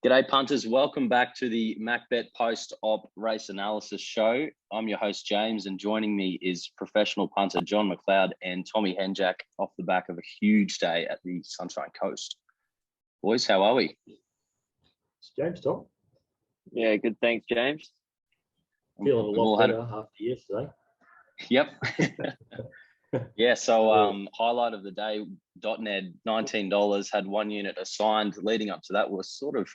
G'day punters, welcome back to the MacBet post-op race analysis show. I'm your host James, and joining me is professional punter John Mcleod and Tommy Henjak off the back of a huge day at the Sunshine Coast. Boys, how are we? It's James, Tom. Yeah, good. Thanks, James. Feeling a lot better after yesterday. Yep. Yeah, so highlight of the day, .NED, $19, had one unit assigned. Leading up to that was sort of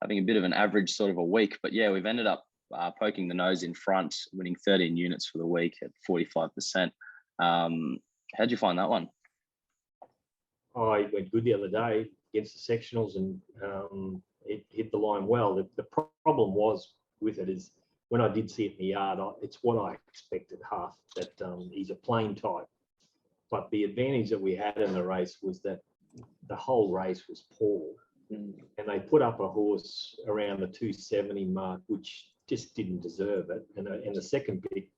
having a bit of an average sort of a week. But yeah, we've ended up poking the nose in front, winning 13 units for the week at 45%. How'd you find that one? I went good the other day against the sectionals, and it hit the line well. The problem was with it is when I did see it in the yard, it's what I expected, half that he's a plain type. But the advantage that we had in the race was that the whole race was poor. And they put up a horse around the 270 mark, which just didn't deserve it. And the second pick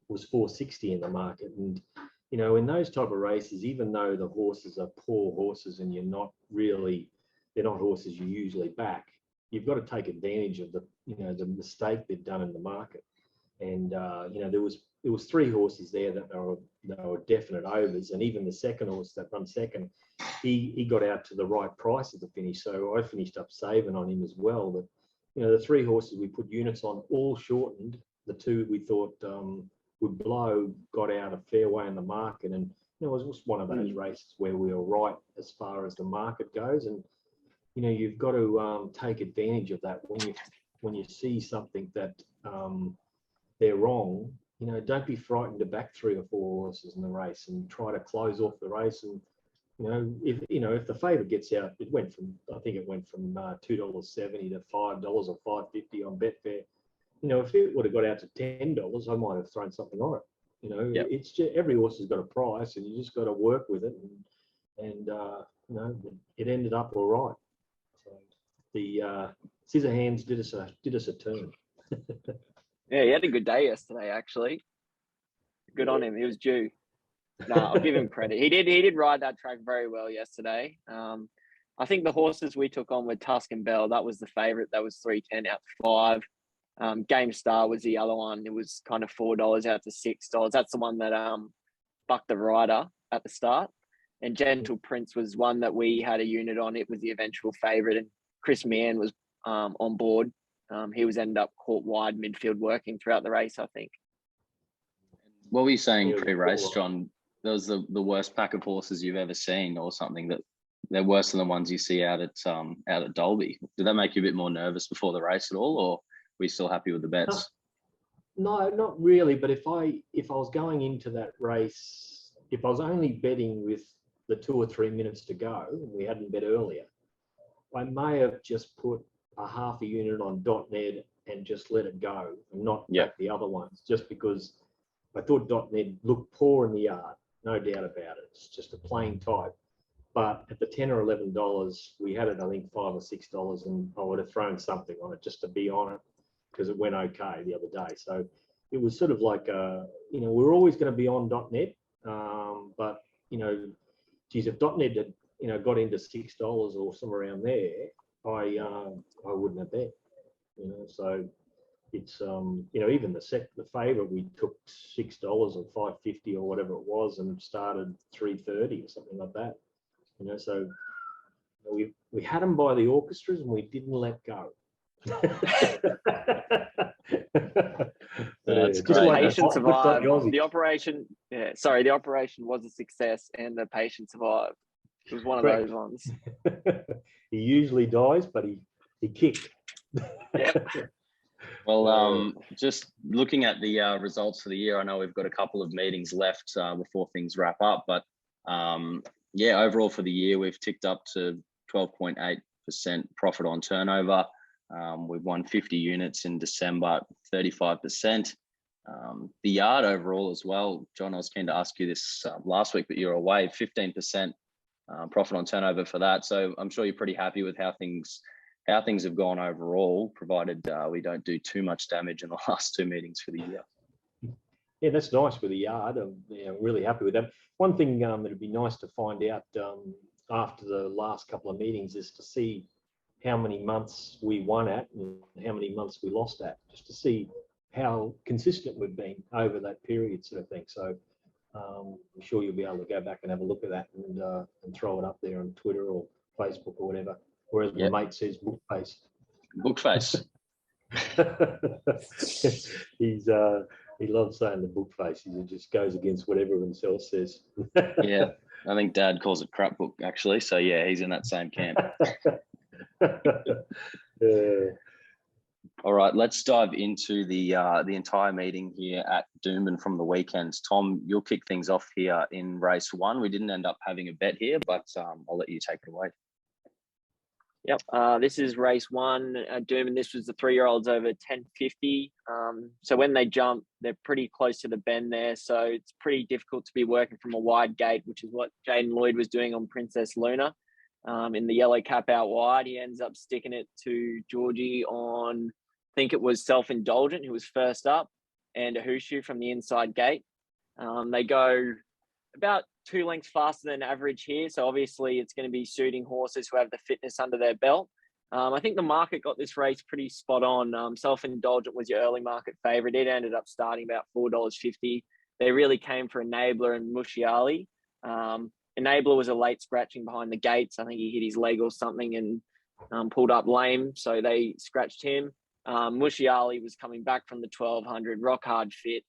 was 460 in the market. And, you know, in those type of races, even though the horses are poor horses and they're not horses you usually back, you've got to take advantage of the mistake they've done in the market. And, there was three horses there that they were definite overs. And even the second horse that run second, he got out to the right price at the finish. So I finished up saving on him as well. But, the three horses we put units on all shortened. The two we thought would blow got out a fair way in the market. And it was just one of those races where we were right as far as the market goes. And, you've got to take advantage of that when you see something that they're wrong. Don't be frightened to back three or four horses in the race and try to close off the race. And if the favourite gets out, I think it went from $2.70 to $5 or $5.50 on Betfair. If it would have got out to $10, I might have thrown something on it. Yep. It's just every horse has got a price, and you just got to work with it. And it ended up all right. So the scissor hands did us a turn. Yeah, he had a good day yesterday, actually. Good on him. He was due. No, I'll give him credit. He did ride that track very well yesterday. I think the horses we took on were Tusk and Bell. That was the favourite. That was 310 out to 5. Game Star was the other one. It was kind of $4 out to $6. That's the one that bucked the rider at the start. And Gentle Prince was one that we had a unit on. It was the eventual favourite. And Chris Meehan was on board. He was ended up caught wide midfield working throughout the race, I think. What were you saying pre-race, John? That was the worst pack of horses you've ever seen, or something that they're worse than the ones you see out at Dolby. Did that make you a bit more nervous before the race at all, or were you still happy with the bets? No, not really. But if I was going into that race, if I was only betting with the 2 or 3 minutes to go, and we hadn't bet earlier, I may have just put a half a unit on .NED and just let it go and not back the other ones, just because I thought .NED looked poor in the yard, no doubt about it. It's just a plain type. But at the $10 or $11, we had it, I think, $5 or $6, and I would have thrown something on it just to be on it because it went okay the other day. So it was sort of like, we're always going to be on .NED, but, geez, if .NED had, got into $6 or somewhere around there, I wouldn't have bet, so it's, even the favourite, we took $6 or $5.50 or whatever it was and started $3.30 or something like that, so we had them by the orchestras and we didn't let go. That's just great. Patient survived. The operation was a success, and the patient survived. It was one of those ones. He usually dies, but he kicked. Yep. Well, just looking at the results for the year, I know we've got a couple of meetings left before things wrap up, but overall for the year, we've ticked up to 12.8% profit on turnover. We've won 50 units in December, 35%. The yard overall as well, John, I was keen to ask you this last week, but you're away, 15% profit on turnover for that. So I'm sure you're pretty happy with how things have gone overall, provided we don't do too much damage in the last two meetings for the year. Yeah, that's nice with the yard. I'm really happy with that. One thing that'd be nice to find out after the last couple of meetings is to see how many months we won at and how many months we lost at, just to see how consistent we've been over that period, sort of thing. So I'm sure you'll be able to go back and have a look at that and throw it up there on Twitter or Facebook or whatever. Whereas my mate says Bookface. Bookface. He loves saying the Bookface. He just goes against what everyone else says. Yeah, I think Dad calls it crap book actually. So yeah, he's in that same camp. All right, let's dive into the entire meeting here at Doomben from the weekends. Tom, you'll kick things off here in race 1. We didn't end up having a bet here, but I'll let you take it away. Yep, this is race 1 at Doomben. This was the 3-year-olds over 1050. So when they jump, they're pretty close to the bend there. So it's pretty difficult to be working from a wide gate, which is what Jaden Lloyd was doing on Princess Luna. In the yellow cap out wide, he ends up sticking it to Georgie on, I think it was Self-Indulgent, who was first up, and Ahushu from the inside gate. They go about 2 lengths faster than average here. So obviously it's going to be suiting horses who have the fitness under their belt. I think the market got this race pretty spot on. Self-Indulgent was your early market favourite. It ended up starting about $4.50. They really came for Enabler and Mushiali. Enabler was a late scratching behind the gates. I think he hit his leg or something and pulled up lame. So they scratched him. Mushiali was coming back from the 1200, rock hard fit,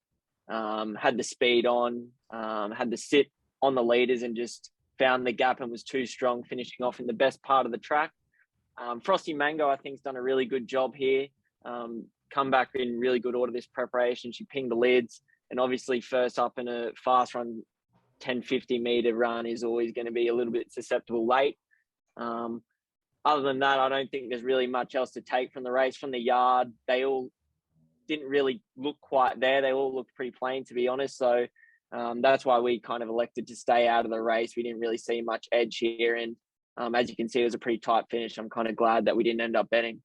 had the speed on, had the sit on the leaders and just found the gap and was too strong, finishing off in the best part of the track. Frosty Mango, I think, has done a really good job here. Come back in really good order this preparation. She pinged the lids, and obviously first up in a fast run 1050 meter run is always going to be a little bit susceptible late. Other than that, I don't think there's really much else to take from the race. From the yard, they all didn't really look quite there. They all looked pretty plain, to be honest. So that's why we kind of elected to stay out of the race. We didn't really see much edge here. And as you can see, it was a pretty tight finish. I'm kind of glad that we didn't end up betting.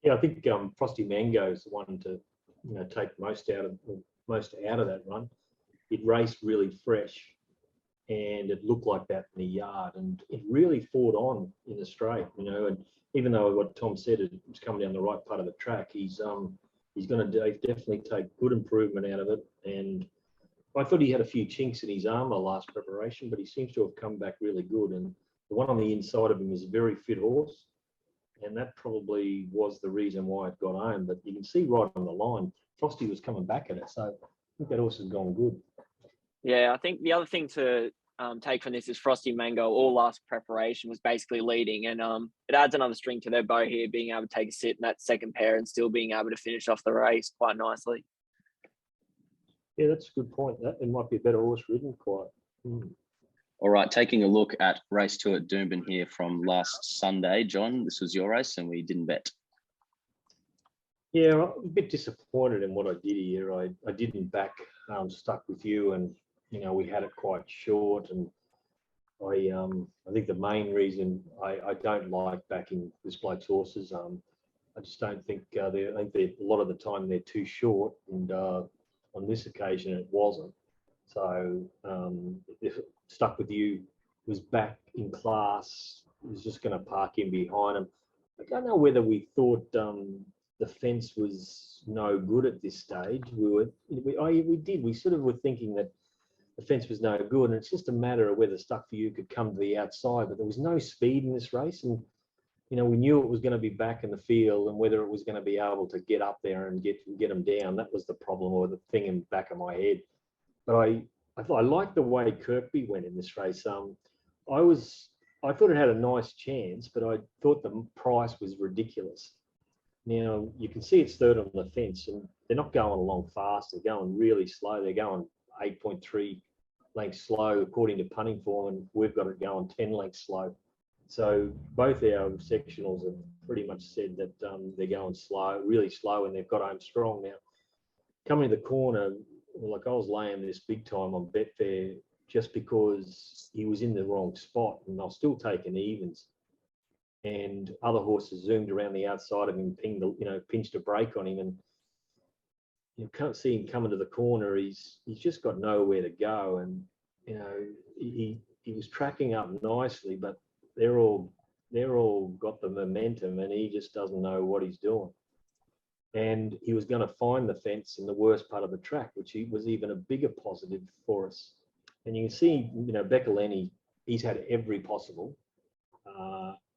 Yeah, I think Frosty Mango is the one to take most out of that run. It raced really fresh, and it looked like that in the yard, and it really fought on in the straight, and even though what Tom said, it was coming down the right part of the track, he's going to definitely take good improvement out of it. And I thought he had a few chinks in his armour last preparation, but he seems to have come back really good. And the one on the inside of him is a very fit horse, and that probably was the reason why it got home. But you can see right on the line, Frosty was coming back at it, so I think that horse has gone good. Yeah, I think the other thing to take from this is Frosty Mango, all last preparation, was basically leading, and it adds another string to their bow here, being able to take a sit in that second pair and still being able to finish off the race quite nicely. Yeah, that's a good point. That it might be a better horse ridden quite. All right, taking a look at race 2 at Doomben here from last Sunday. John, this was your race and we didn't bet. Yeah, I'm a bit disappointed in what I did here. I didn't back Stuck With You, and we had it quite short, and I think the main reason I don't like backing this bloke's horses. I just don't think I think a lot of the time they're too short, and on this occasion it wasn't. So if Stuck With You was back in class, it was just going to park him behind him. I don't know whether we thought the fence was no good at this stage. We sort of were thinking that the fence was no good, and it's just a matter of whether Stuck For You could come to the outside. But there was no speed in this race, and we knew it was going to be back in the field, and whether it was going to be able to get up there and get them down, that was the problem, or the thing in the back of my head. But I liked the way Kirkby went in this race. I thought it had a nice chance, but I thought the price was ridiculous. Now, you can see it's third on the fence, and they're not going along fast. They're going really slow. They're going 8.3 lengths slow, according to punting form, and we've got it going 10 lengths slow. So both our sectionals have pretty much said that they're going slow, really slow, and they've got home strong. Now, coming to the corner, like I was laying this big time on Betfair just because he was in the wrong spot, and I was still taking evens. And other horses zoomed around the outside of him, pinched a break on him, and you can't see him coming to the corner. He's just got nowhere to go, and he was tracking up nicely, but they're all they're all got the momentum, and he just doesn't know what he's doing. And he was going to find the fence in the worst part of the track, which was even a bigger positive for us. And you can see, Beccolini, he's had every possible.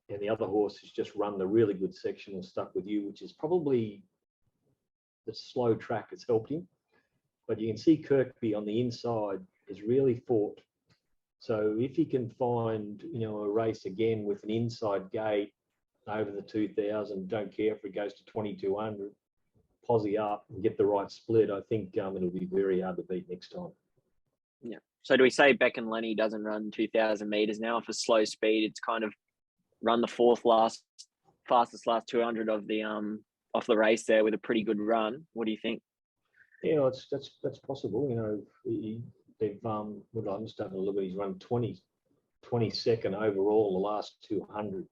And the other horse has just run the really good sectional Stuck With You, which is probably the slow track has helped him. But you can see Kirkby on the inside has really fought. So if he can find, a race again with an inside gate over the 2000, don't care if it goes to 2200, posse up and get the right split, I think it'll be very hard to beat next time. Yeah. So do we say Beck and Lenny doesn't run 2000 meters now? For slow speed, it's kind of run the fastest last 200 of the race there with a pretty good run. What do you think? Yeah, that's possible. They've I'm just having a look at, he's run 22nd overall the last 200,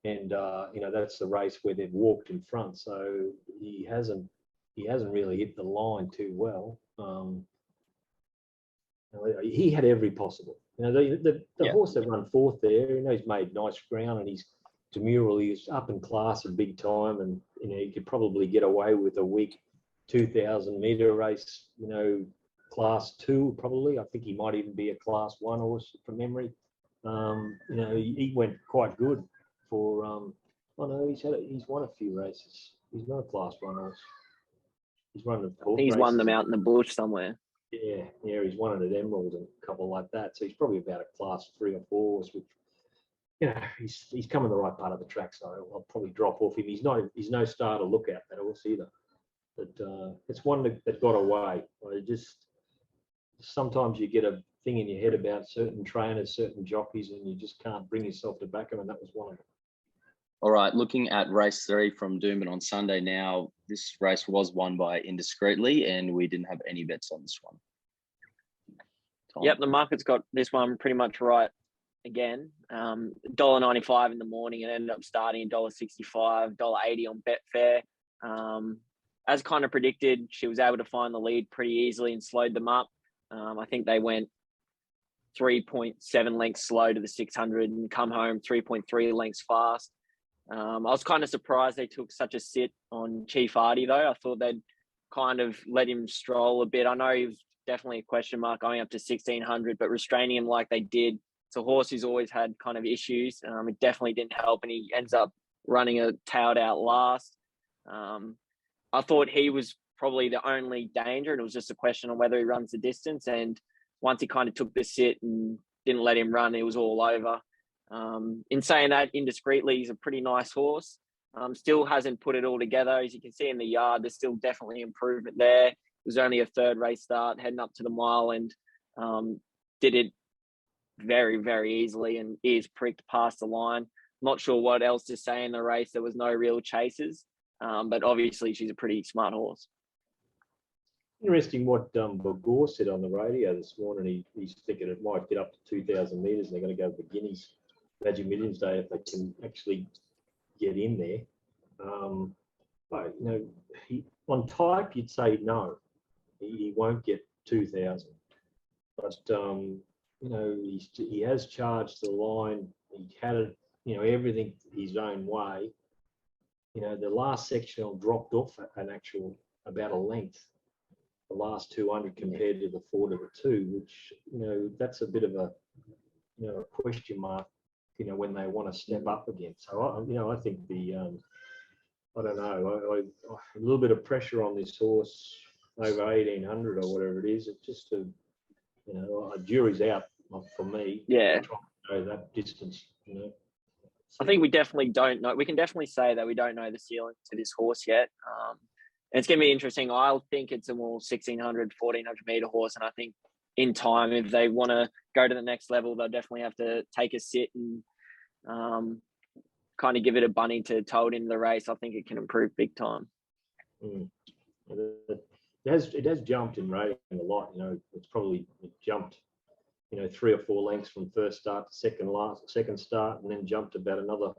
and that's the race where they've walked in front. So he hasn't really hit the line too well. He had every possible. The horse that run fourth there, he's made nice ground, and he's demurely, he's up in class and big time, and he could probably get away with a weak 2000 meter race, class 2 probably. I think he might even be a class 1 horse from memory. He went quite good for he's won a few races. He's not a class 1 horse. He's run he's won them out in the bush somewhere. Yeah, he's won it at Emerald and a couple like that. So he's probably about a class 3 or 4 horse, which he's coming the right part of the track, so I'll probably drop off him. He's no star to look at, that horse either. But it's one that got away. Sometimes you get a thing in your head about certain trainers, certain jockeys, and you just can't bring yourself to back them, and that was one of them. All right, looking at race 3 from Doomben on Sunday now, this race was won by Indiscreetly, and we didn't have any bets on this one. Tom? Yep, the market's got this one pretty much right again. $1.95 in the morning, and ended up starting $1.65, $1.80 on Betfair. As kind of predicted, she was able to find the lead pretty easily and slowed them up. I think they went 3.7 lengths slow to the 600 and come home 3.3 lengths fast. I was kind of surprised they took such a sit on Chief Hardy, though. I thought they'd kind of let him stroll a bit. I know he was definitely a question mark going up to 1600, but restraining him like they did, it's a horse who's always had kind of issues. It definitely didn't help, and he ends up running a tailed out last. I thought he was probably the only danger, and it was just a question on whether he runs the distance. And once he kind of took the sit and didn't let him run, it was all over. In saying that, Indiscreetly, he's a pretty nice horse. Still hasn't put it all together. As you can see in the yard, there's still definitely improvement there. It was only a third race start, heading up to the mile, and did it very, very easily, and ears pricked past the line. Not sure what else to say in the race. There was no real chases, but obviously she's a pretty smart horse. Interesting what Bagor said on the radio this morning. He's thinking it might get up to 2,000 metres, and they're going to go to the Guineas Magic Millions Day if they can actually get in there. But on type, you'd say no, he won't get 2,000. But he has charged the line. He had it, everything his own way. The last sectional dropped off about a length, the last 200 compared to the 4 to the 2, which that's a bit of a a question mark. When they want to step up again. So I think I don't know, a little bit of pressure on this horse over 1800 or whatever it is. It's just a jury's out for me. Yeah. Trying to know that distance. I think we definitely don't know. We can definitely say that we don't know the ceiling to this horse yet. And it's going to be interesting. I think it's a more 1,600, 1,400 meter horse. And I think in time, if they want to go to the next level, they'll definitely have to take a sit and kind of give it a bunny to tow it into the race. I think it can improve big time. It has jumped in rating a lot. It's probably jumped, 3 or 4 lengths from first start to second start, and then jumped about another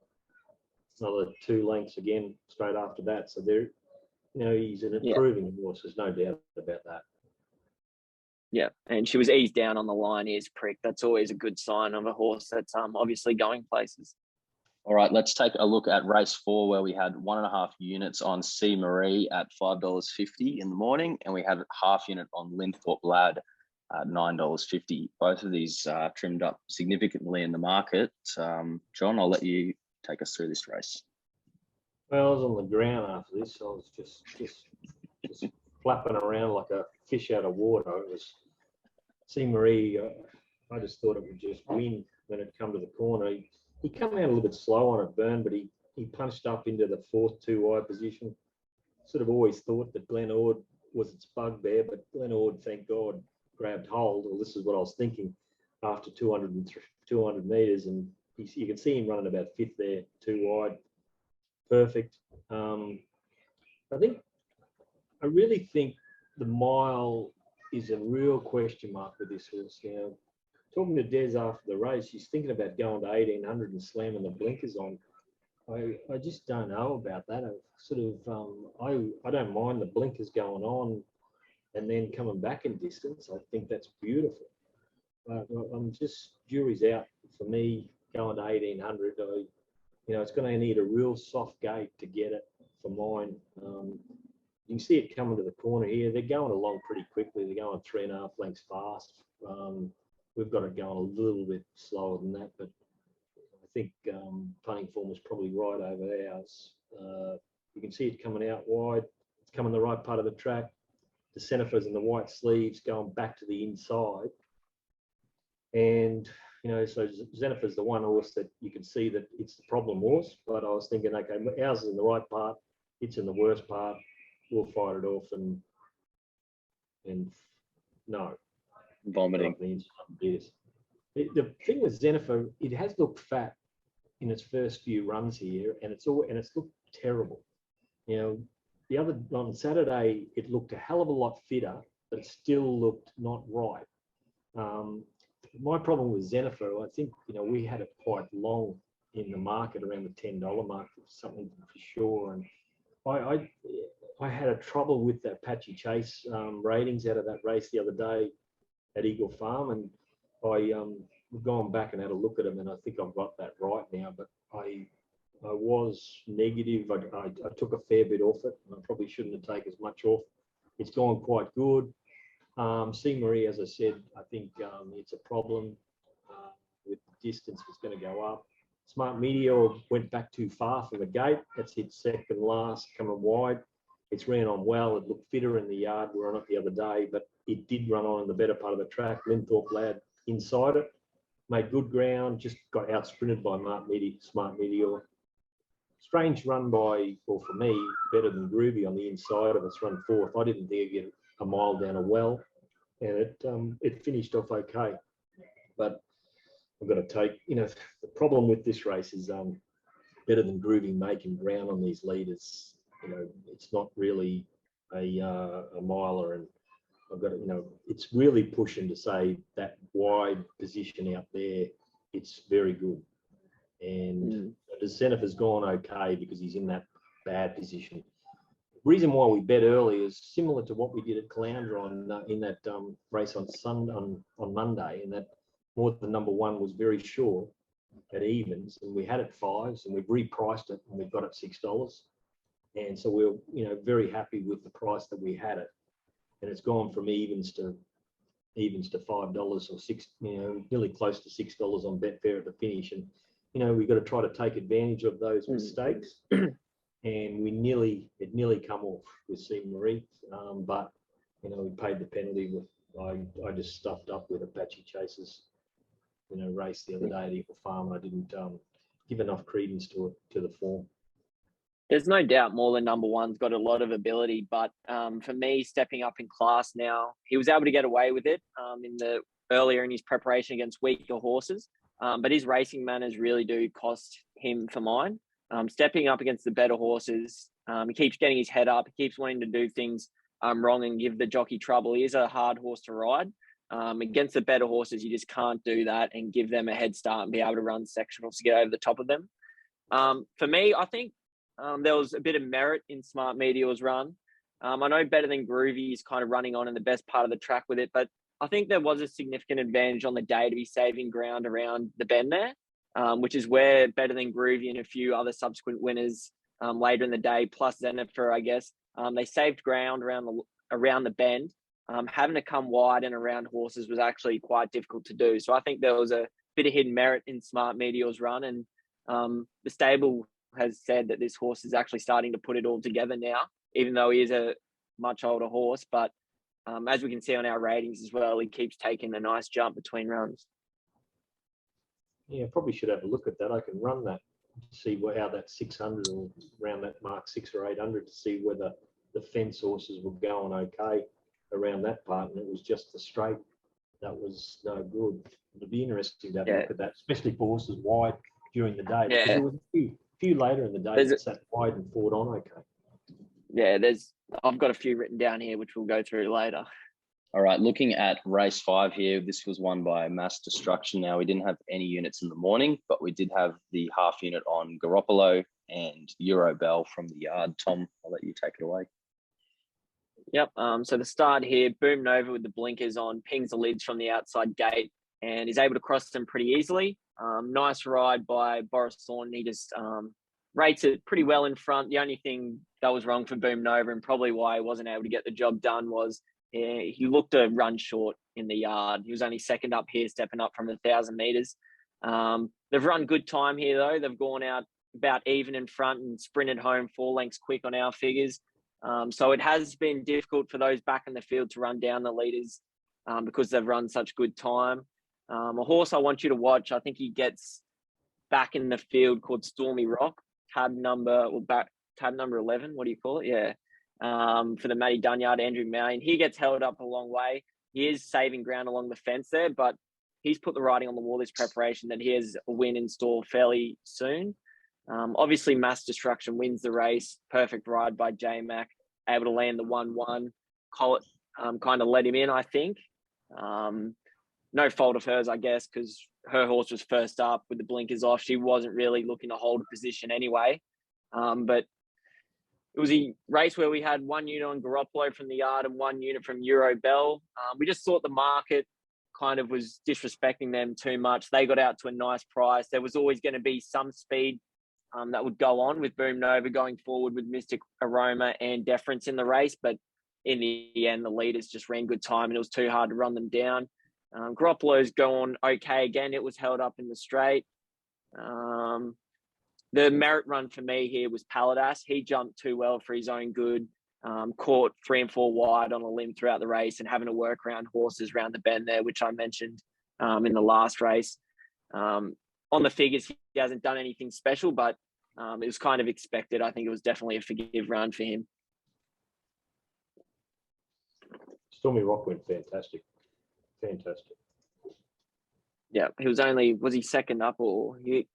2 lengths again straight after that. So there, he's an improving horse. There's no doubt about that. Yeah, and she was eased down on the line, ears pricked. That's always a good sign of a horse that's obviously going places. All right, let's take a look at race 4, where we had 1.5 units on C. Marie at $5.50 in the morning, and we had a half unit on Linthorpe Lad at $9.50. Both of these trimmed up significantly in the market. John, I'll let you take us through this race. Well, I was on the ground after this. So I was just flapping around like a fish out of water. It was C. Marie. I just thought it would just win when it come to the corner. He came out a little bit slow on it, Burn, but he punched up into the 4th 2-wide position. Sort of always thought that Glen Ord was its bugbear, but Glen Ord, thank God, grabbed hold. Well, this is what I was thinking after 200 metres, and you can see him running about 5th there, 2 wide. Perfect. I really think the mile is a real question mark with this horse. Now, talking to Des after the race, he's thinking about going to 1800 and slamming the blinkers on. I just don't know about that. I don't mind the blinkers going on and then coming back in distance. I think that's beautiful. But I'm just, jury's out for me going to 1800. It's going to need a real soft gate to get it for mine. You can see it coming to the corner here. They're going along pretty quickly. They're going 3.5 lengths fast. We've got it going a little bit slower than that, but I think punting form was probably right over ours. You can see it coming out wide. It's coming the right part of the track. The Senefers and the white sleeves going back to the inside. And, so Xenifer's the one horse that you can see that it's the problem horse, but I was thinking, okay, ours is in the right part. It's in the worst part. We'll fight it off and no. Vomiting. The thing with Xenifer, it has looked fat in its first few runs here, and it's looked terrible. On Saturday it looked a hell of a lot fitter, but it still looked not right. My problem with Xenifer, I think we had it quite long in the market around the $10 mark, something for sure, and I had a trouble with that Patchy Chase ratings out of that race the other day at Eagle Farm, and I've gone back and had a look at them, and I think I've got that right now. But I was negative. I took a fair bit off it, and I probably shouldn't have taken as much off. It's gone quite good. C. Marie, as I said, I think it's a problem with the distance. It's going to go up. Smart Meteor went back too far from the gate. That's hit second last, coming wide. It's ran on well. It looked fitter in the yard. We were on it the other day, but it did run on in the better part of the track. Linthorpe Lad inside it, made good ground, just got out sprinted by Smart Meteor. Strange run for me, better than Groovy on the inside of us, run 4th. I didn't think it'd get a mile down a well, and it finished off okay. But I've got to take, the problem with this race is better than Groovy making ground on these leaders. It's not really a miler, and I've got to, it's really pushing to say that wide position out there, it's very good. And the Seneffer's gone okay because he's in that bad position. The reason why we bet early is similar to what we did at Caloundra in that race on Monday, and that more than number 1 was very sure at evens, and we had it 5s, and we've repriced it, and we've got it $6. And so we're very happy with the price that we had it, and it's gone from evens to $5 or $6, nearly close to $6 on Betfair at the finish. And we've got to try to take advantage of those mistakes, and it nearly come off with C. Marie, but we paid the penalty with. I just stuffed up with Apache Chase's race the other day at Eagle Farm, and I didn't give enough credence to the form. There's no doubt more than number 1's got a lot of ability, but for me, stepping up in class now, he was able to get away with it earlier in his preparation against weaker horses. But his racing manners really do cost him for mine. Stepping up against the better horses, he keeps getting his head up. He keeps wanting to do things wrong and give the jockey trouble. He is a hard horse to ride. Against the better horses, you just can't do that and give them a head start and be able to run sectionals to get over the top of them. For me, I think there was a bit of merit in Smart Meteor's run. I know Better Than Groovy is kind of running on in the best part of the track with it, but I think there was a significant advantage on the day to be saving ground around the bend there. which is where Better Than Groovy and a few other subsequent winners later in the day, plus Zennifer, I guess, they saved ground around the bend. Having to come wide and around horses was actually quite difficult to do. So I think there was a bit of hidden merit in Smart Meteor's run, and the stable has said that this horse is actually starting to put it all together now, even though he is a much older horse. But as we can see on our ratings as well, he keeps taking a nice jump between runs. Yeah, probably should have a look at that. I can run that, see how that 600 or around that mark 600 or 800 to see whether the fence horses were going okay around that part, and it was just the straight that was no good. It'd be interesting to have a look at that, especially for horses wide during the day. Because there was a few later in the day that sat wide and fought on okay. Yeah, I've got a few written down here, which we'll go through later. All right, looking at race 5 here, this was won by Mass Destruction. Now, we didn't have any units in the morning, but we did have the half unit on Garoppolo and Eurobell from the yard. Tom, I'll let you take it away. Yep. So the start here, Boom Nova with the blinkers on, pings the lids from the outside gate and is able to cross them pretty easily. Nice ride by Boris Thornton. He just rates it pretty well in front. The only thing that was wrong for Boom Nova, and probably why he wasn't able to get the job done, was he looked to run short in the yard. He was only second up here, stepping up from 1,000 metres. They've run good time here, though. They've gone out about even in front and sprinted home 4 lengths quick on our figures. So it has been difficult for those back in the field to run down the leaders because they've run such good time. A horse I want you to watch, I think he gets back in the field, called Stormy Rock, tab number 11. What do you call it? Yeah. For the Matty Dunyard, Andrew Main. He gets held up a long way. He is saving ground along the fence there, but he's put the writing on the wall this preparation that he has a win in store fairly soon. Obviously, Mass Destruction wins the race. Perfect ride by J-Mac, able to land the 1-1. Collett kind of let him in, I think. No fault of hers, I guess, because her horse was first up with the blinkers off. She wasn't really looking to hold a position anyway. But it was a race where we had 1 unit on Garoppolo from the yard and 1 unit from Eurobell. We just thought the market kind of was disrespecting them too much. They got out to a nice price. There was always going to be some speed that would go on with Boom Nova going forward with Mystic Aroma and Deference in the race. But in the end, the leaders just ran good time and it was too hard to run them down. Garoppolo's going okay again. It was held up in the straight. The merit run for me here was Paladas. He jumped too well for his own good, caught 3 and 4 wide on a limb throughout the race and having to work around horses around the bend there, which I mentioned in the last race. On the figures, he hasn't done anything special, but it was kind of expected. I think it was definitely a forgive run for him. Stormy Rock went fantastic. Fantastic. Yeah, was he second up, or he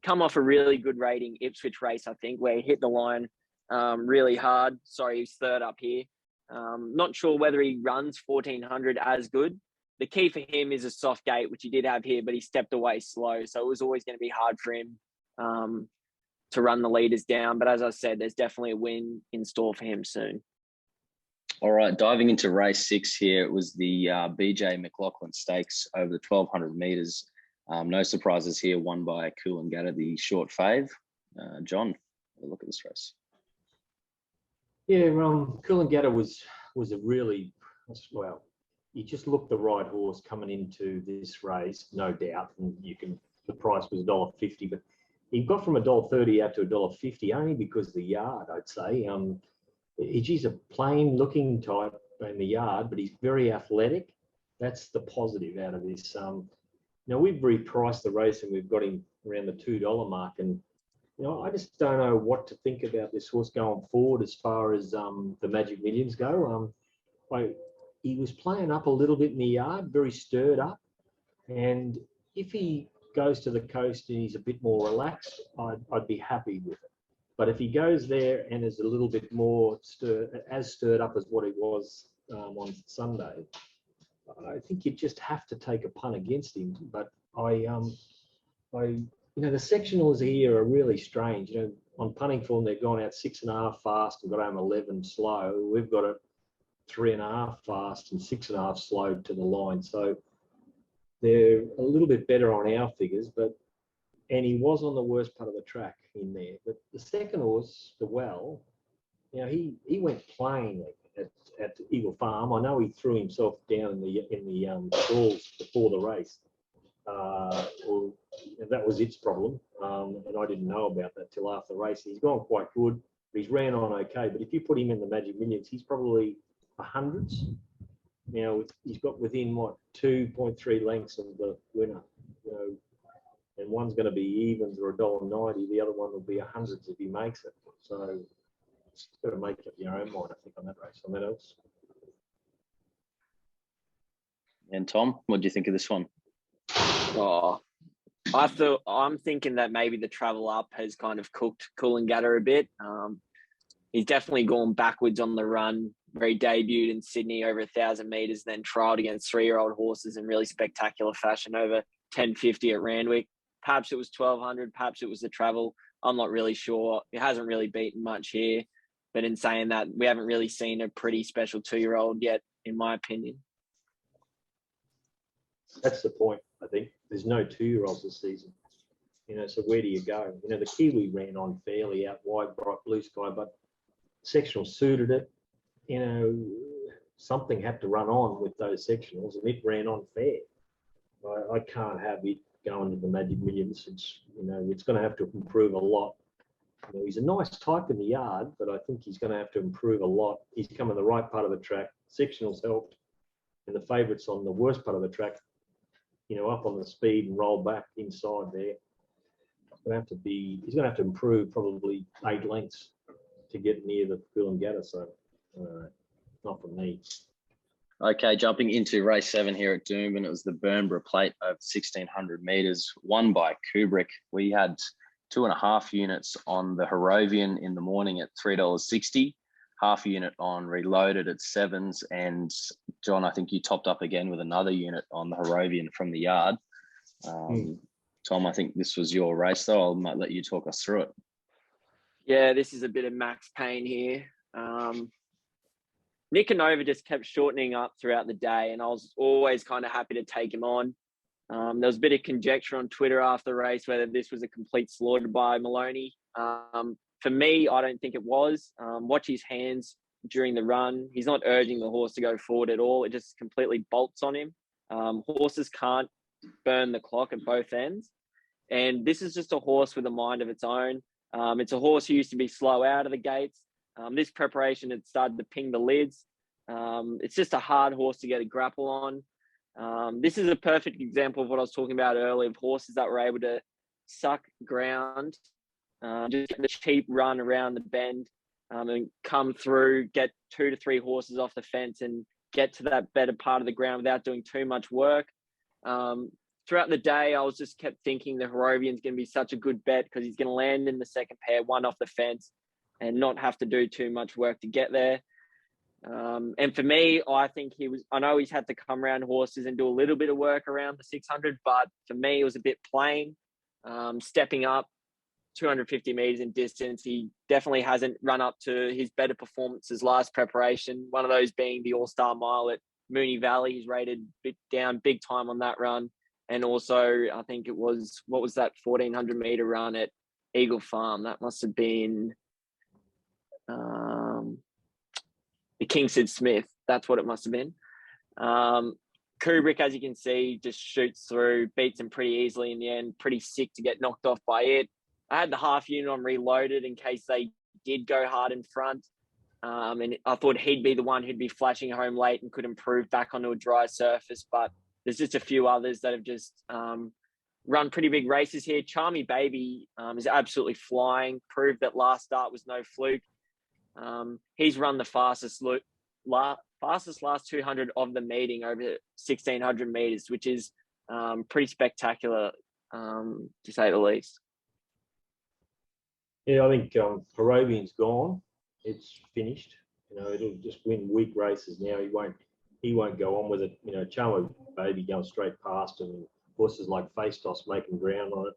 come off a really good rating Ipswich race, I think, where he hit the line really hard. Sorry, he's third up here. Not sure whether he runs 1,400 as good. The key for him is a soft gate, which he did have here, but he stepped away slow. So it was always going to be hard for him to run the leaders down. But as I said, there's definitely a win in store for him soon. All right, diving into race 6 here, it was the BJ McLaughlin Stakes over the 1,200 metres. No surprises here, won by Coolangatta, the short fave. John, have a look at this race. Yeah, Coolangatta was a really, well, you just looked the right horse coming into this race, no doubt. And the price was $1.50, but he got from $1.30 out to $1.50 only because of the yard, I'd say. He's a plain looking type in the yard, but he's very athletic. That's the positive out of this. Now we've repriced the race and we've got him around the $2 mark. And, I just don't know what to think about this horse going forward as far as the Magic Millions go. He was playing up a little bit in the yard, very stirred up. And if he goes to the coast and he's a bit more relaxed, I'd be happy with it. But if he goes there and is a little bit more stirred up as what he was on Sunday, I think you just have to take a punt against him. But the sectionals here are really strange. On punting form, they've gone out 6.5 fast and got home 11 slow. We've got a 3.5 fast and 6.5 slow to the line. So they're a little bit better on our figures, but and he was on the worst part of the track in there. But the second horse, the Well, you know, he went plain at Eagle Farm. I know he threw himself down in the stalls before the race. Or that was its problem, and I didn't know about that till after the race. He's gone quite good. He's ran on okay, but if you put him in the Magic Millions, he's probably a hundreds. You know, he's got within 2.3 lengths of the winner. You know, and one's going to be evens or $1.90. The other one will be a hundreds if he makes it. So it's got to make up your own mind, I think, on that race. On that else. And Tom, what do you think of this one? Oh, I'm thinking that maybe the travel up has kind of cooked Coolangatta a bit. He's definitely gone backwards on the run. Where he debuted in Sydney over 1,000 metres, then trialled against 3-year-old horses in really spectacular fashion over 1050 at Randwick. Perhaps it was 1,200, perhaps it was the travel. I'm not really sure. It hasn't really beaten much here. But in saying that, we haven't really seen a pretty special 2-year-old yet, in my opinion. That's the point, I think. There's no 2-year-olds this season. You know, so where do you go? You know, the Kiwi ran on fairly out wide, bright blue sky, but sectional suited it. You know, something had to run on with those sectionals, and it ran on fair. I can't have it going to the Magic Millions. It's, you know, it's going to have to improve a lot. You know, he's a nice type in the yard, but I think he's going to have to improve a lot. He's come in the right part of the track. Sectionals helped, and the favourites on the worst part of the track, you know, up on the speed and roll back inside there. He's going to have to improve probably 8 lengths to get near the Coolangatta. So not for me. Okay, jumping into race 7 here at Doomben, it was the Burnborough Plate over 1,600 metres, won by Kubrick. We had 2.5 units on the Harrovian in the morning at $3.60, half a unit on Reloaded at 7s, and John, I think you topped up again with another unit on the Harrovian from the yard. Tom, I think this was your race, though. I might let you talk us through it. Yeah, this is a bit of max pain here. Nick and Nova just kept shortening up throughout the day, and I was always kind of happy to take him on. There was a bit of conjecture on Twitter after the race whether this was a complete slaughter by Maloney. For me, I don't think it was. Watch his hands during the run. He's not urging the horse to go forward at all. It just completely bolts on him. Horses can't burn the clock at both ends. And this is just a horse with a mind of its own. It's a horse who used to be slow out of the gates. This preparation had started to ping the lids. It's just a hard horse to get a grapple on. This is a perfect example of what I was talking about earlier, of horses that were able to suck ground, just get the cheap run around the bend, and come through, get 2 to 3 horses off the fence and get to that better part of the ground without doing too much work. Throughout the day, I was just kept thinking the Harrovian's going to be such a good bet because he's going to land in the second pair, one off the fence, and not have to do too much work to get there. And for me, I know he's had to come around horses and do a little bit of work around the 600, but for me, it was a bit plain. Stepping up 250 metres in distance, he definitely hasn't run up to his better performances last preparation, one of those being the All-Star Mile at Moonee Valley. He's rated down big time on that run. And also, I think it was, what was that 1,400 metre run at Eagle Farm? That must have been the Kingston Smith. That's what it must have been. Kubrick, as you can see, just shoots through, beats him pretty easily in the end. Pretty sick to get knocked off by it. I had the half unit on Reloaded in case they did go hard in front. And I thought he'd be the one who'd be flashing home late and could improve back onto a dry surface. But there's just a few others that have just run pretty big races here. Charmy Baby is absolutely flying. Proved that last start was no fluke. He's run the fastest last 200 of the meeting over 1,600 meters, which is pretty spectacular, to say the least. Yeah, I think Harrovian's gone. It's finished. You know, it'll just win weak races now. He won't go on with it. You know, Charmy Baby going straight past, and horses like Face Toss making ground on it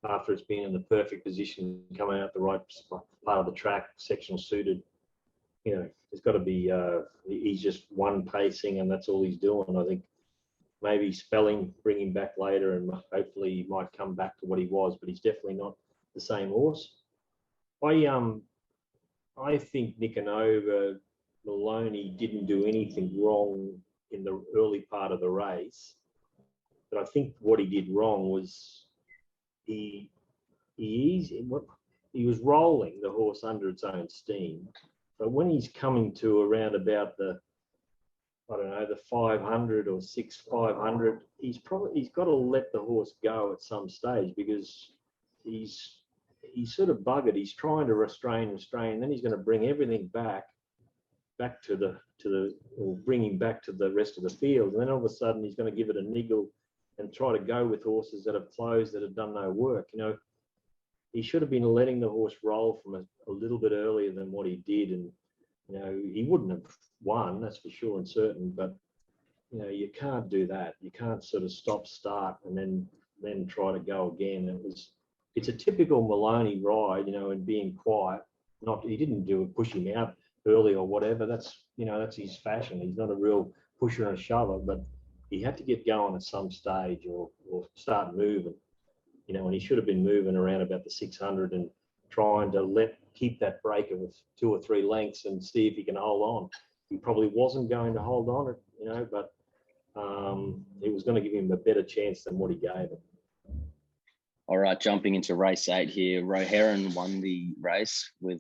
after it's been in the perfect position, coming out the right part of the track, sectional suited. You know, there's got to be, he's just one pacing and that's all he's doing. I think maybe spelling, bring him back later, and hopefully he might come back to what he was. But he's definitely not the same horse. I think Nicanova, Maloney didn't do anything wrong in the early part of the race, but I think what he did wrong was he was rolling the horse under its own steam. But when he's coming to around about the 500 or 500, he's got to let the horse go at some stage, because he's sort of buggered. He's trying to restrain, then he's going to bring everything back or bring him back to the rest of the field. And then all of a sudden he's going to give it a niggle and try to go with horses that have closed, that have done no work. He should have been letting the horse roll from a little bit earlier than what he did. And, he wouldn't have won, that's for sure and certain, but, you can't do that. You can't sort of stop, start, and then try to go again. It's a typical Maloney ride, and being quiet. He didn't push him out early or whatever. That's his fashion. He's not a real pusher and a shover, but he had to get going at some stage or start moving. And he should have been moving around about the 600 and trying to keep that break of 2 or 3 lengths and see if he can hold on. He probably wasn't going to hold on, but it was going to give him a better chance than what he gave him. All right, jumping into race 8 here. Roheron won the race with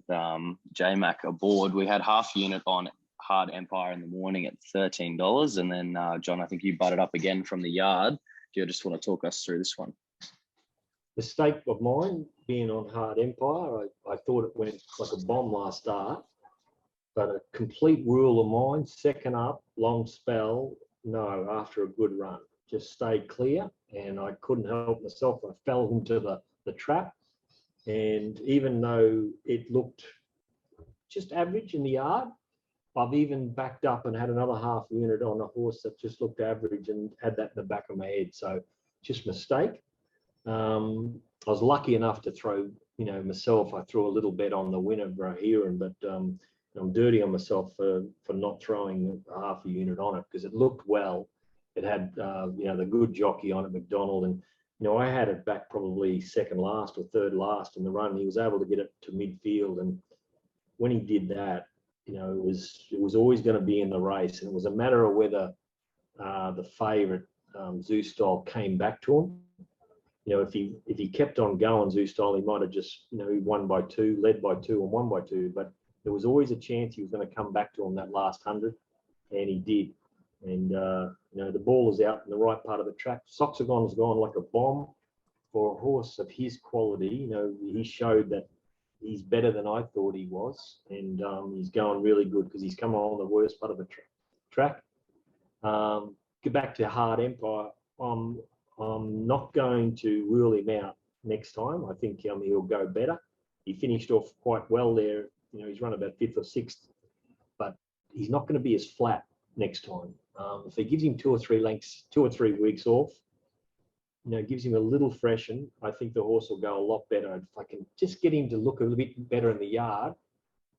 J-Mac aboard. We had half unit on Hard Empire in the morning at $13. And then, John, I think you butted up again from the yard. Do you just want to talk us through this one? Mistake of mine, being on Hard Empire. I thought it went like a bomb last start. But a complete rule of mine, second up, long spell, no, after a good run. Just stayed clear, and I couldn't help myself. I fell into the trap, and even though it looked just average in the yard, I've even backed up and had another half unit on a horse that just looked average and had that in the back of my head. So just mistake. I was lucky enough to throw, myself. I threw a little bet on the winner, Roheron, but I'm dirty on myself for not throwing a half a unit on it, because it looked well. It had, the good jockey on it, McDonald, and I had it back probably second last or third last in the run. He was able to get it to midfield, and when he did that, it was always going to be in the race, and it was a matter of whether the favourite Zeus Style came back to him. If he kept on going, Zeus Style, he might have just he won by 2, led by 2, and won by 2, but there was always a chance he was going to come back to him that last 100, and he did. And, the ball is out in the right part of the track. Soxagon's gone like a bomb for a horse of his quality. He showed that he's better than I thought he was, and he's going really good because he's come on the worst part of the track. Get back to Hard Empire. I'm not going to rule him out next time. I think he'll go better. He finished off quite well there. He's run about 5th or 6th, but he's not going to be as flat next time. If he gives him 2 or 3 lengths, 2 or 3 weeks off, gives him a little freshen, I think the horse will go a lot better. If I can just get him to look a little bit better in the yard,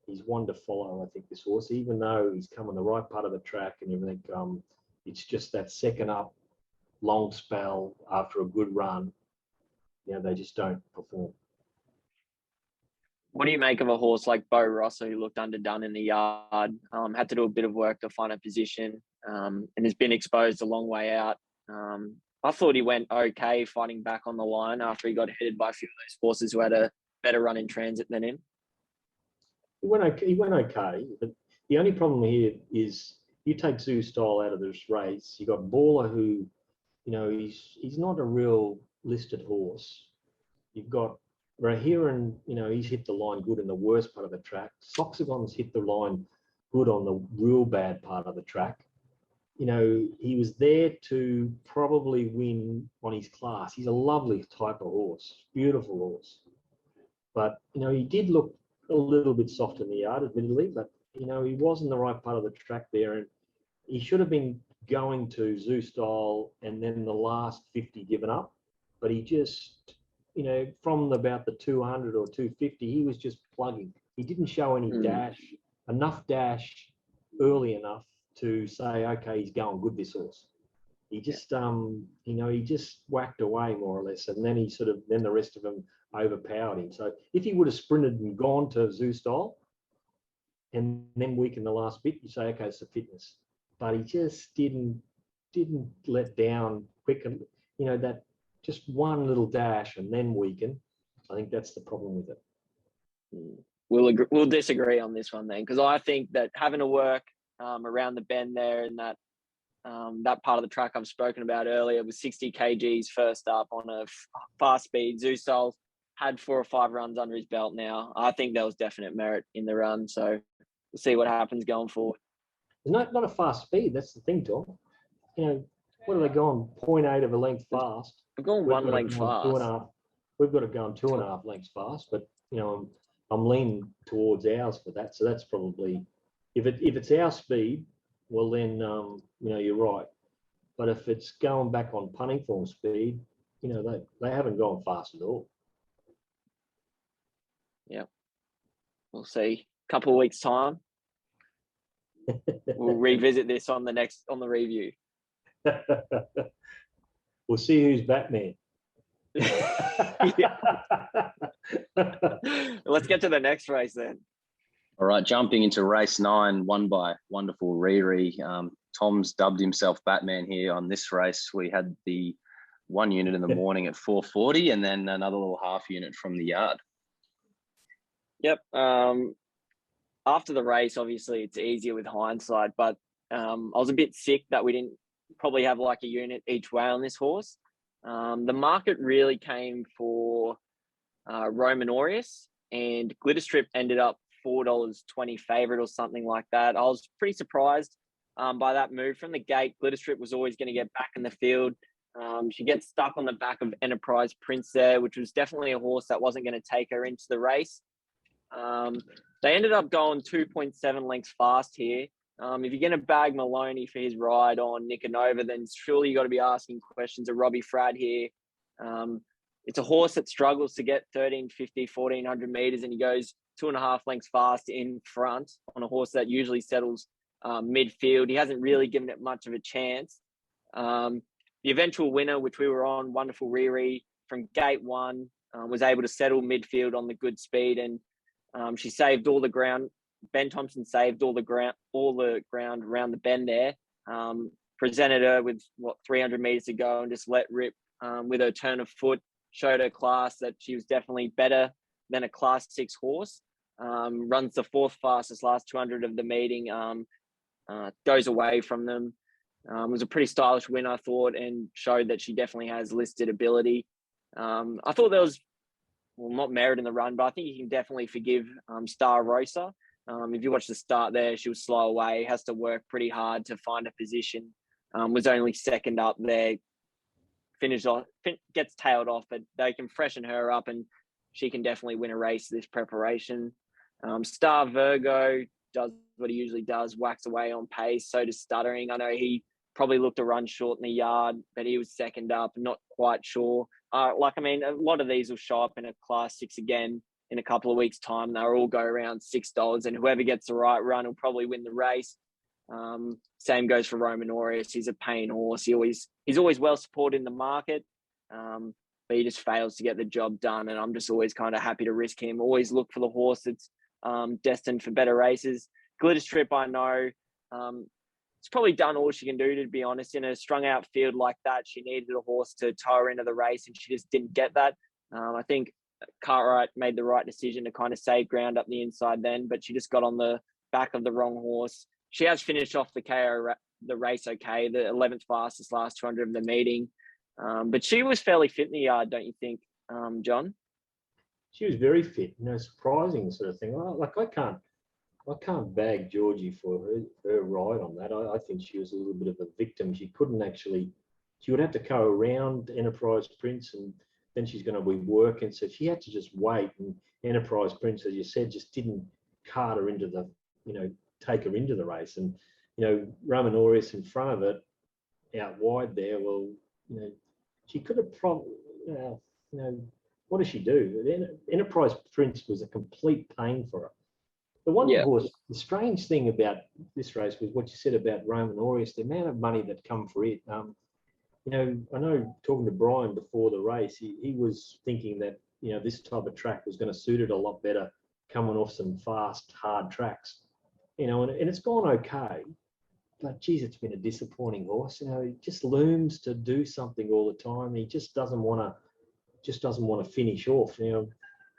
he's one to follow, I think, this horse, even though he's come on the right part of the track and everything. It's just that second up, long spell after a good run, they just don't perform. What do you make of a horse like Bo Rosso, who looked underdone in the yard, had to do a bit of work to find a position, and has been exposed a long way out? I thought he went okay fighting back on the line after he got headed by a few of those horses who had a better run in transit than him. He went okay, but the only problem here is you take Zoo Style out of this race, you got Baller, who, he's not a real listed horse. You've got Roheron, he's hit the line good in the worst part of the track. Soxagon's hit the line good on the real bad part of the track. He was there to probably win on his class. He's a lovely type of horse, beautiful horse. But, he did look a little bit soft in the yard, admittedly, but, he was in the right part of the track there, and he should have been going to Zoo Style and then the last 50 given up. But he just, from about the 200 or 250, he was just plugging. He didn't show any enough dash early enough to say, okay, he's going good, this horse. He just, he just whacked away more or less, and then then the rest of them overpowered him. So if he would have sprinted and gone to zoo style, and then weakened the last bit, you say, okay, it's the fitness. But he just didn't let down quick, and that just one little dash and then weaken. I think that's the problem with it. We'll disagree on this one then, because I think that having to work around the bend there and that part of the track I've spoken about earlier with 60 kgs first up on a fast speed. Zousol had 4 or 5 runs under his belt now. I think there was definite merit in the run. So we'll see what happens going forward. Not a fast speed. That's the thing, Tom. What are they going? 0.8 of a length fast. We're going one length fast. 2.5. We've got to go on 2.5 lengths fast, but I'm leaning towards ours for that. So that's probably, if it's our speed, well then you're right. But if it's going back on punting form speed, they haven't gone fast at all. Yeah, we'll see. Couple of weeks time, we'll revisit this on the review. We'll see who's Batman. Let's get to the next race then. All right, jumping into race 9, won by wonderful Riri. Tom's dubbed himself Batman here on this race. We had the 1 unit in the morning at 4:40, and then another little half unit from the yard. Yep. After the race, obviously it's easier with hindsight, but I was a bit sick that we didn't probably have like a unit each way on this horse. The market really came for Roman Aureus, and Glitter Strip ended up $4.20 favourite or something like that. I was pretty surprised by that move. From the gate, Glitter Strip was always going to get back in the field. She gets stuck on the back of Enterprise Prince there, which was definitely a horse that wasn't going to take her into the race. They ended up going 2.7 lengths fast here. If you're going to bag Maloney for his ride on Nicanova, then surely you got to be asking questions of Robbie Fradd here. It's a horse that struggles to get 1350, 1400 meters, and he goes 2.5 lengths fast in front on a horse that usually settles midfield. He hasn't really given it much of a chance. The eventual winner, which we were on, Wonderful Riri, from gate 1, was able to settle midfield on the good speed, and she saved all the ground. Ben Thompson saved all the ground around the bend there. Presented her with 300 meters to go and just let rip with her turn of foot. Showed her class that she was definitely better than a Class 6 horse. Runs the 4th fastest last 200 of the meeting. Goes away from them. Was a pretty stylish win, I thought, and showed that she definitely has listed ability. I thought there was, not merit in the run, but I think you can definitely forgive Star Rosa. If you watch the start there, she was slow away, has to work pretty hard to find a position. Was only second up there, gets tailed off, but they can freshen her up and she can definitely win a race this preparation. Star Virgo does what he usually does, whacks away on pace. So does Stuttering. I know he probably looked a run short in the yard, but he was second up, not quite sure. A lot of these will show up in a Class 6 again in a couple of weeks' time. They'll all go around $6, and whoever gets the right run will probably win the race. Same goes for Roman Aureus. He's a paying horse. He's always well supported in the market, but he just fails to get the job done. And I'm just always kind of happy to risk him. Always look for the horse that's destined for better races. Glitter Strip, I know, it's probably done all she can do, to be honest. In a strung out field like that, she needed a horse to tow her into the race, and she just didn't get that. I think Cartwright made the right decision to kind of save ground up the inside then, but she just got on the back of the wrong horse. She has finished off the race okay, the 11th fastest last 200 of the meeting. But she was fairly fit in the yard, don't you think, John? She was very fit, surprising sort of thing. I can't bag Georgie for her ride on that. I think she was a little bit of a victim. She would have to go around Enterprise Prince, and then she's going to be working. So she had to just wait. And Enterprise Prince, as you said, just didn't cart her into take her into the race. And, Roman Aureus in front of it, out wide there, she could have probably, what does she do? Enterprise Prince was a complete pain for her. The strange thing about this race was what you said about Roman Aureus, the amount of money that come for it. I know talking to Brian before the race, he was thinking that, this type of track was going to suit it a lot better coming off some fast, hard tracks, and it's gone okay. But geez, it's been a disappointing horse. He just looms to do something all the time. He just doesn't want to finish off.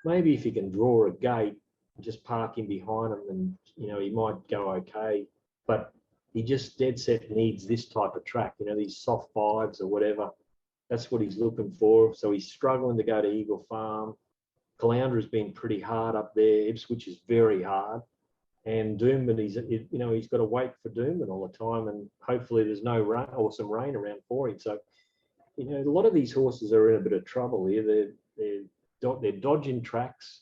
Maybe if he can draw a gate and just park him behind him, and he might go okay. But he just dead set needs this type of track. These soft fives or whatever. That's what he's looking for. So he's struggling to go to Eagle Farm. Caloundra's been pretty hard up there. Ipswich is very hard. And Doomben, he's got to wait for Doomben all the time, and hopefully there's no rain or some rain around for him. So, a lot of these horses are in a bit of trouble here. They're dodging tracks.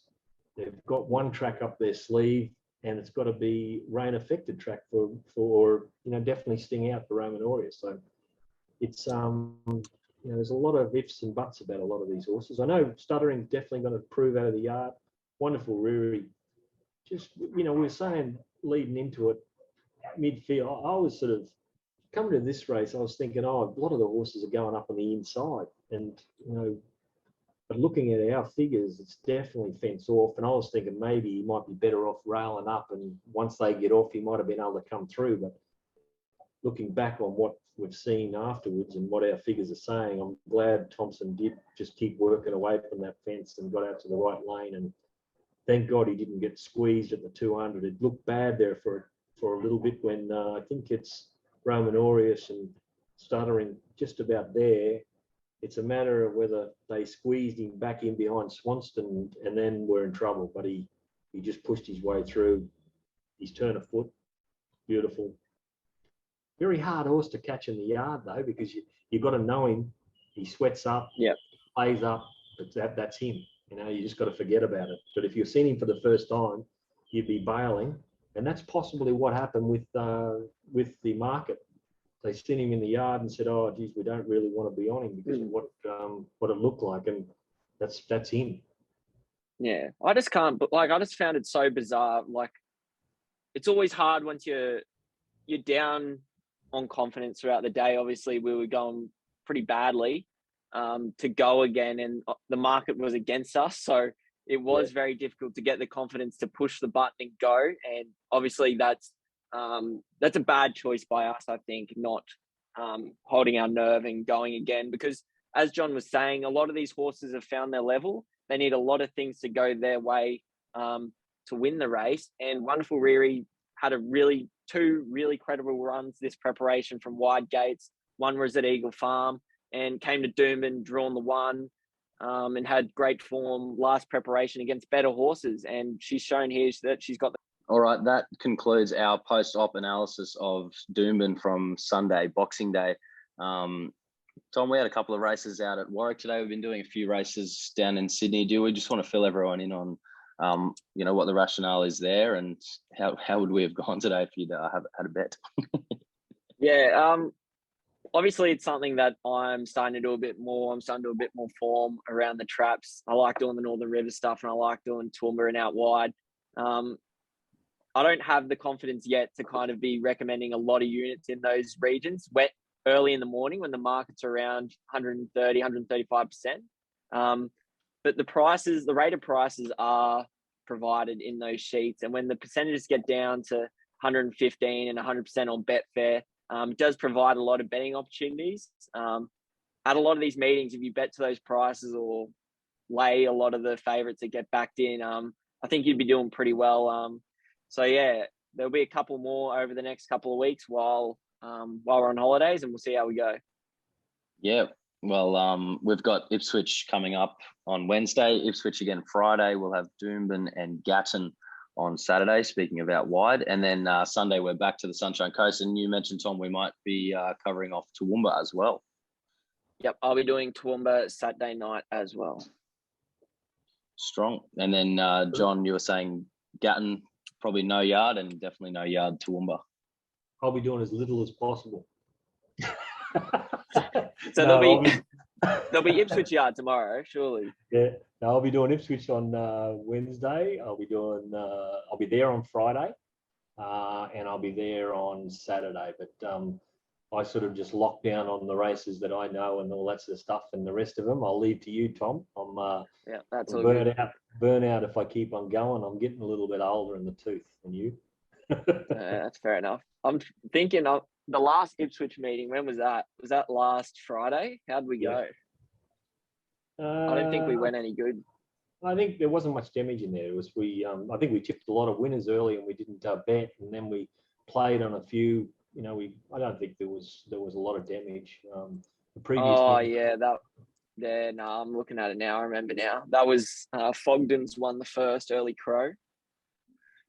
They've got one track up their sleeve, and it's got to be rain affected track for definitely sting out for Roman Aureus. So it's there's a lot of ifs and buts about a lot of these horses. I know Stuttering's definitely going to prove out of the yard. Wonderful Riri. Just, we were saying leading into it, midfield, I was sort of coming to this race, I was thinking, a lot of the horses are going up on the inside. And, but looking at our figures, it's definitely fence off. And I was thinking maybe he might be better off railing up. And once they get off, he might have been able to come through. But looking back on what we've seen afterwards and what our figures are saying, I'm glad Thompson did just keep working away from that fence and got out to the right lane. And thank God he didn't get squeezed at the 200. It looked bad there for a little bit when I think it's Roman Aureus and Stuttering just about there. It's a matter of whether they squeezed him back in behind Swanston and then we're in trouble. But he just pushed his way through. His turn of foot, beautiful. Very hard horse to catch in the yard though, because you've got to know him. He sweats up, plays up, but that's him. You just got to forget about it. But if you've seen him for the first time, you'd be bailing, and that's possibly what happened with the market. They seen him in the yard and said, "Oh, geez, we don't really want to be on him because of what it looked like," and that's him. Yeah, I just can't. But I just found it so bizarre. It's always hard once you're down on confidence throughout the day. Obviously, we were going pretty badly. To go again, and the market was against us, so it was very difficult to get the confidence to push the button and go. And obviously that's a bad choice by us, I think, not holding our nerve and going again, because as John was saying, a lot of these horses have found their level. They need a lot of things to go their way to win the race. And Wonderful Riri had two really credible runs this preparation from wide gates. One was at Eagle Farm, and came to Doomben, drawn the one, and had great form last preparation against better horses. And she's shown here that she's got All right, that concludes our post-op analysis of Doomben from Sunday, Boxing Day. Tom, we had a couple of races out at Warwick today. We've been doing a few races down in Sydney. Do we just want to fill everyone in on, what the rationale is there, and how would we have gone today if you'd had a bet? Obviously, it's something that I'm starting to do a bit more. I'm starting to do a bit more form around the traps. I like doing the Northern River stuff, and I like doing Toowoomba and out wide. I don't have the confidence yet to kind of be recommending a lot of units in those regions wet early in the morning when the market's around 130, 135%. But the rated prices are provided in those sheets. And when the percentages get down to 115 and 100% on Betfair, it does provide a lot of betting opportunities. At a lot of these meetings, if you bet to those prices or lay a lot of the favourites that get backed in, I think you'd be doing pretty well. There'll be a couple more over the next couple of weeks while we're on holidays, and we'll see how we go. Yeah, well, we've got Ipswich coming up on Wednesday, Ipswich again Friday. We'll have Doomben and Gatton on Saturday, speaking of out wide. And then Sunday, we're back to the Sunshine Coast. And you mentioned, Tom, we might be covering off Toowoomba as well. Yep, I'll be doing Toowoomba Saturday night as well. Strong. And then, John, you were saying Gatton, probably no yard, and definitely no yard Toowoomba. I'll be doing as little as possible. So there'll be Ipswich yard tomorrow, surely. Yeah, no, I'll be doing Ipswich on Wednesday. I'll be there on Friday, and I'll be there on Saturday. But I sort of just lock down on the races that I know and all that sort of stuff, and the rest of them I'll leave to you, Tom. Yeah, that's I'm all good. burn out if I keep on going. I'm getting a little bit older in the tooth than you. That's fair enough. I'm thinking of the last Ipswich meeting. When was that? Was that last Friday? How'd we go? I don't think we went any good. I think there wasn't much damage in there. It was I think we tipped a lot of winners early and we didn't bet, and then we played on a few. You know, I don't think there was a lot of damage. The previous. No, I'm looking at it now. I remember now. That was Fogden's won the first early crow.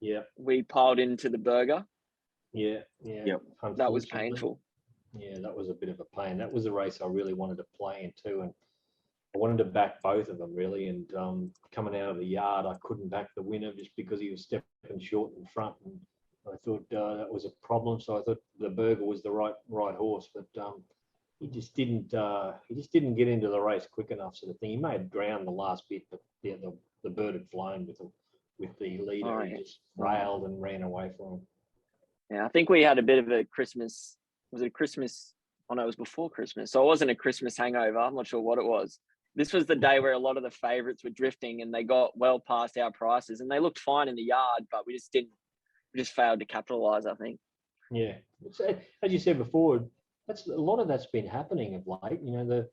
Yeah. We piled into the burger. Yeah. Yep. That was painful. Yeah, that was a bit of a pain. That was a race I really wanted to play in too, and I wanted to back both of them really. And coming out of the yard, I couldn't back the winner just because he was stepping short in front, and I thought that was a problem. So I thought the burger was the right horse, but he just didn't get into the race quick enough, sort of thing. He may have drowned the last bit, but yeah, the bird had flown with the leader. Oh, He just railed and ran away from him. Yeah, I think we had a bit of a Christmas. Was it a Christmas? Oh no, it was before Christmas. So it wasn't a Christmas hangover. I'm not sure what it was. This was the day where a lot of the favourites were drifting and they got well past our prices and they looked fine in the yard, but we just failed to capitalise, I think. Yeah, as you said before, a lot of that's been happening of late. You know, the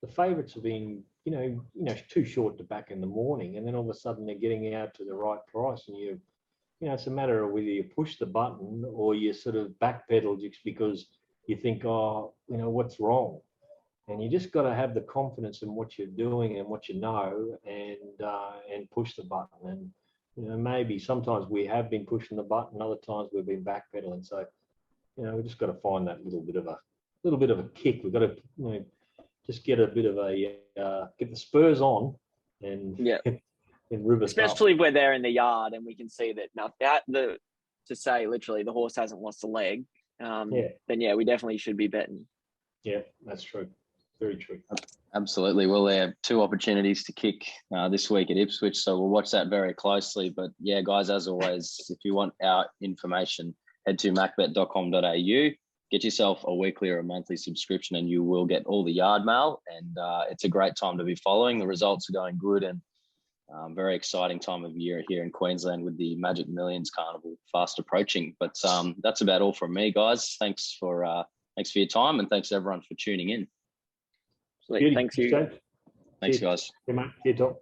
favourites have been, you know, too short to back in the morning, and then all of a sudden they're getting out to the right price, and you know, it's a matter of whether you push the button or you sort of backpedal just because you think, oh, you know, what's wrong, and you just got to have the confidence in what you're doing and what you know, and push the button. And you know, maybe sometimes we have been pushing the button, other times we've been backpedaling. So, you know, we just got to find that little bit of a kick. We've got to, you know, just get a bit of get the spurs on, and yeah, and rib us especially up. if we're there in the yard and we can see that to say literally the horse hasn't lost a leg. Then yeah, we definitely should be betting. Yeah, that's true. Very true. Absolutely. Well, they have two opportunities to kick this week at Ipswich, so we'll watch that very closely. But yeah, guys, as always, if you want our information, head to macbet.com.au, get yourself a weekly or a monthly subscription, and you will get all the yard mail. And it's a great time to be following. The results are going good, and very exciting time of year here in Queensland with the Magic Millions Carnival fast approaching. But that's about all from me, guys. Thanks for your time, and thanks everyone for tuning in. Thanks you. Thanks, guys. Cheers, mate.